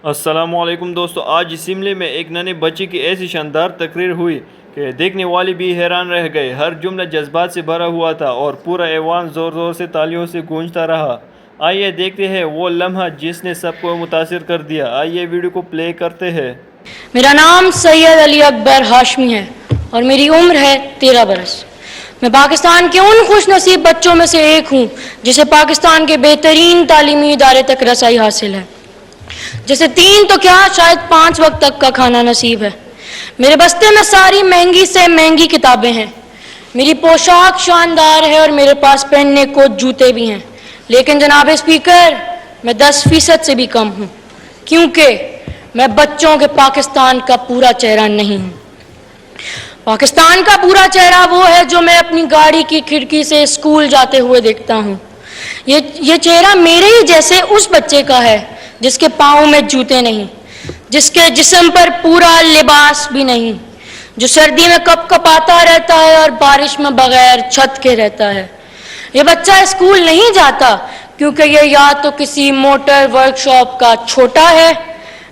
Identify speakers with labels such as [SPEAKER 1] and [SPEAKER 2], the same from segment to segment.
[SPEAKER 1] السلام علیکم دوستو، آج اسمبلی میں ایک ننے بچے کی ایسی شاندار تقریر ہوئی کہ دیکھنے والے بھی حیران رہ گئے۔ ہر جملہ جذبات سے بھرا ہوا تھا اور پورا ایوان زور زور سے تالیوں سے گونجتا رہا۔ آئیے دیکھتے ہیں وہ لمحہ جس نے سب کو متاثر کر دیا۔ آئیے ویڈیو کو پلے کرتے ہیں۔
[SPEAKER 2] میرا نام سید علی اکبر ہاشمی ہے اور میری عمر ہے 13 برس۔ میں پاکستان کے ان خوش نصیب بچوں میں سے ایک ہوں جسے پاکستان کے بہترین تعلیمی ادارے تک رسائی حاصل ہے، جیسے 3 تو کیا شاید 5 وقت تک کا کھانا نصیب ہے۔ میرے بستے میں ساری مہنگی سے مہنگی کتابیں ہیں، میری پوشاک شاندار ہے اور میرے پاس پہننے کو جوتے بھی ہیں، لیکن جناب اسپیکر میں 10% سے بھی کم ہوں، کیونکہ میں بچوں کے پاکستان کا پورا چہرہ نہیں ہوں۔ پاکستان کا پورا چہرہ وہ ہے جو میں اپنی گاڑی کی کھڑکی سے اسکول جاتے ہوئے دیکھتا ہوں۔ یہ چہرہ میرے ہی جیسے اس بچے کا ہے جس کے پاؤں میں جوتے نہیں، جس کے جسم پر پورا لباس بھی نہیں، جو سردی میں کپ کپاتا رہتا ہے اور بارش میں بغیر چھت کے رہتا ہے۔ یہ بچہ اسکول نہیں جاتا کیونکہ یہ یا تو کسی موٹر ورک شاپ کا چھوٹا ہے،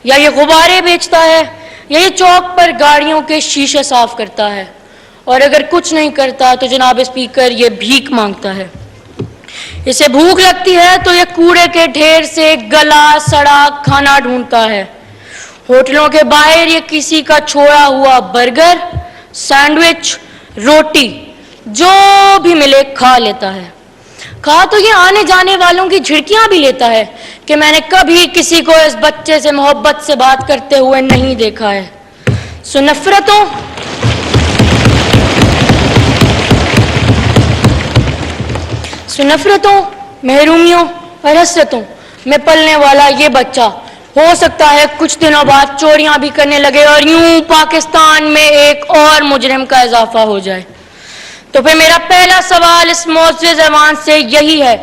[SPEAKER 2] یا یہ غبارے بیچتا ہے، یا یہ چوک پر گاڑیوں کے شیشے صاف کرتا ہے، اور اگر کچھ نہیں کرتا تو جناب اسپیکر یہ بھیک مانگتا ہے۔ اسے بھوک لگتی ہے تو یہ کوڑے کے ڈھیر سے گلا سڑا کھانا ڈھونڈتا ہے۔ ہوٹلوں کے باہر یہ کسی کا چھوڑا ہوا برگر، سینڈوچ، روٹی جو بھی ملے کھا لیتا ہے۔ کھا تو یہ آنے جانے والوں کی جھڑکیاں بھی لیتا ہے کہ میں نے کبھی کسی کو اس بچے سے محبت سے بات کرتے ہوئے نہیں دیکھا ہے۔ سو نفرتوں، محرومیوں اور حسرتوں میں پلنے والا یہ بچہ ہو سکتا ہے کچھ دنوں بعد چوریاں بھی کرنے لگے اور یوں پاکستان میں ایک اور مجرم کا اضافہ ہو جائے۔ تو پھر میرا پہلا سوال اس معزز ایوان سے یہی ہے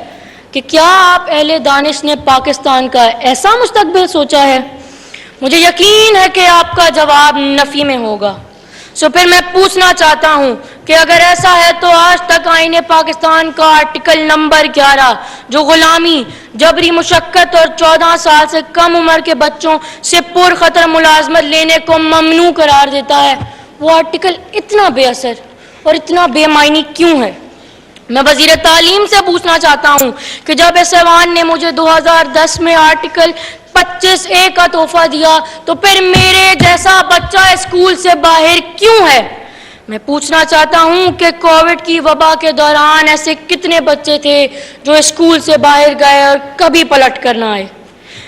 [SPEAKER 2] کہ کیا آپ اہل دانش نے پاکستان کا ایسا مستقبل سوچا ہے؟ مجھے یقین ہے کہ آپ کا جواب نفی میں ہوگا۔ سو پھر میں پوچھنا چاہتا ہوں کہ اگر ایسا ہے تو آج تک آئین پاکستان کا آرٹیکل نمبر 11 جو غلامی، جبری مشقت اور 14 سال سے کم عمر کے بچوں سے پرخطر ملازمت لینے کو ممنوع قرار دیتا ہے، وہ آرٹیکل اتنا بے اثر اور اتنا بے معنی کیوں ہے؟ میں وزیر تعلیم سے پوچھنا چاہتا ہوں کہ جب اس ایوان نے مجھے 2010 میں آرٹیکل 25A کا تحفہ دیا تو پھر میرے جیسا بچہ اسکول سے باہر کیوں ہے؟ میں پوچھنا چاہتا ہوں کہ کووڈ کی وبا کے دوران ایسے کتنے بچے تھے جو اسکول سے باہر گئے اور کبھی پلٹ کر نہ آئے؟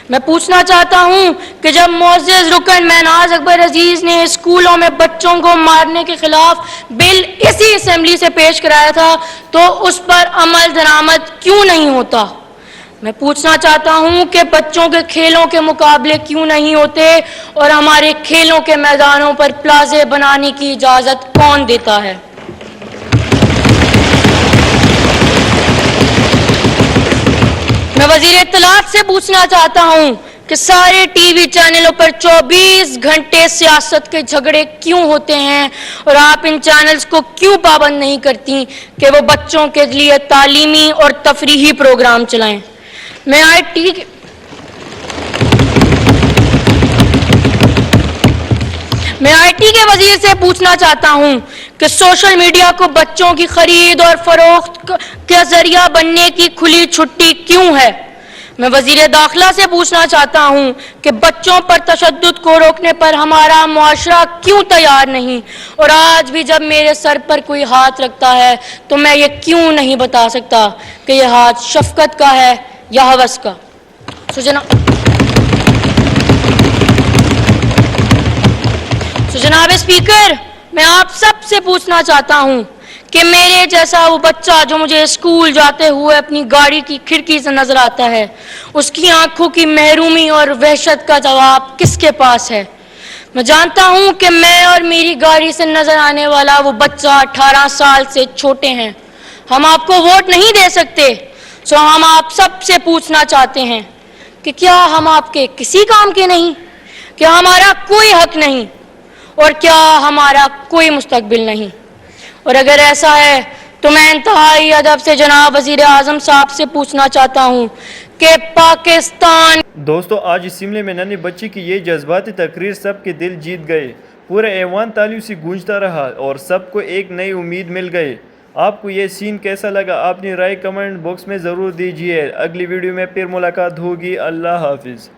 [SPEAKER 2] میں پوچھنا چاہتا ہوں کہ جب معزز رکن مہناز اکبر عزیز نے اسکولوں میں بچوں کو مارنے کے خلاف بل اسی اسمبلی سے پیش کرایا تھا تو اس پر عمل درآمد کیوں نہیں ہوتا؟ میں پوچھنا چاہتا ہوں کہ بچوں کے کھیلوں کے مقابلے کیوں نہیں ہوتے اور ہمارے کھیلوں کے میدانوں پر پلازے بنانے کی اجازت کون دیتا ہے؟ میں وزیر اطلاعات سے پوچھنا چاہتا ہوں کہ سارے ٹی وی چینلوں پر 24 گھنٹے سیاست کے جھگڑے کیوں ہوتے ہیں اور آپ ان چینلز کو کیوں پابند نہیں کرتی کہ وہ بچوں کے لیے تعلیمی اور تفریحی پروگرام چلائیں؟ میں آئی ٹی کے وزیر سے پوچھنا چاہتا ہوں کہ سوشل میڈیا کو بچوں کی خرید اور فروخت کا ذریعہ بننے کی کھلی چھٹی کیوں ہے؟ میں وزیر داخلہ سے پوچھنا چاہتا ہوں کہ بچوں پر تشدد کو روکنے پر ہمارا معاشرہ کیوں تیار نہیں، اور آج بھی جب میرے سر پر کوئی ہاتھ رکھتا ہے تو میں یہ کیوں نہیں بتا سکتا کہ یہ ہاتھ شفقت کا ہے یا ہوس کا؟ جناب اسپیکر، میں آپ سب سے پوچھنا چاہتا ہوں کہ میرے جیسا وہ بچہ جو مجھے اسکول جاتے ہوئے اپنی گاڑی کی کھڑکی سے نظر آتا ہے، اس کی آنکھوں کی محرومی اور وحشت کا جواب کس کے پاس ہے؟ میں جانتا ہوں کہ میں اور میری گاڑی سے نظر آنے والا وہ بچہ 18 سال سے چھوٹے ہیں۔ ہم آپ کو ووٹ نہیں دے سکتے، سو ہم آپ سب سے پوچھنا چاہتے ہیں کہ کیا ہم آپ کے کسی کام کے نہیں؟ کیا ہمارا کوئی حق نہیں؟ اور کیا ہمارا کوئی مستقبل نہیں؟ اور اگر ایسا ہے تو میں انتہائی ادب سے جناب وزیر اعظم صاحب سے پوچھنا چاہتا ہوں کہ پاکستان
[SPEAKER 1] دوستو آج اسمبلی میں ننھی بچی کی یہ جذباتی تقریر سب کے دل جیت گئے. پورا ایوان تالیوں سے گونجتا رہا اور سب کو ایک نئی امید مل گئی. آپ کو یہ سین کیسا لگا؟ اپنی رائے کمنٹ باکس میں ضرور دیجیے. اگلی ویڈیو میں پھر ملاقات ہوگی. اللہ حافظ.